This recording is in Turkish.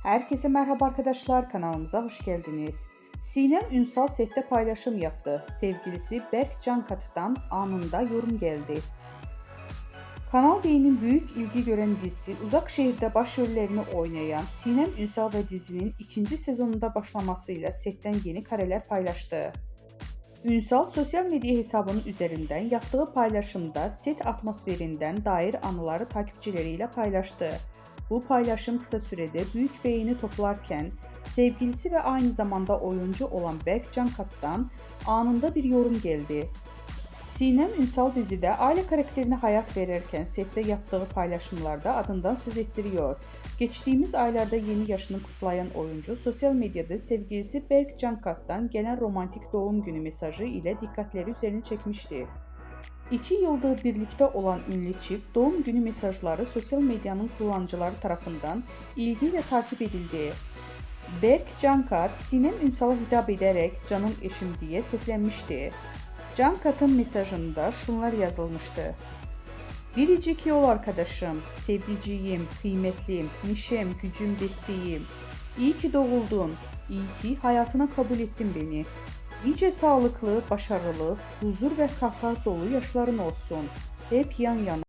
Herkese merhaba arkadaşlar, kanalımıza hoş geldiniz. Sinem Ünsal sette paylaşım yaptı. Sevgilisi Berk Cankatı'dan anında yorum geldi. Kanal D'nin büyük ilgi gören dizisi Uzak Şehir'de başrollerini oynayan Sinem Ünsal ve dizinin ikinci sezonunda başlamasıyla setten yeni kareler paylaştı. Ünsal sosyal medya hesabının üzerinden yaptığı paylaşımda set atmosferinden dair anıları takipçileriyle paylaştı. Bu paylaşım kısa sürede büyük beğeni toplarken sevgilisi ve aynı zamanda oyuncu olan Berk Cankat'tan anında bir yorum geldi. Sinem Ünsal dizide aile karakterine hayat verirken sette yaptığı paylaşımlarda adından söz ettiriyor. Geçtiğimiz aylarda yeni yaşını kutlayan oyuncu sosyal medyada sevgilisi Berk Cankat'tan gelen romantik doğum günü mesajı ile dikkatleri üzerine çekmişti. 2 yıldır birlikte olan ünlü çift doğum günü mesajları sosyal medyanın kullanıcıları tarafından ilgiyle takip edildi. Berk Cankat, Sinem Ünsal'a hitap ederek "canım eşim" diye seslenmişti. Cankat'ın mesajında şunlar yazılmıştı: "Biricik yol arkadaşım, sevdiceğim, kıymetlim, neşem, gücüm, desteğim. İyi ki doğuldun, iyi ki hayatına kabul ettin beni. Nice sağlıklı, başarılı, huzur ve kahkaha dolu yaşların olsun. Hep yan yana."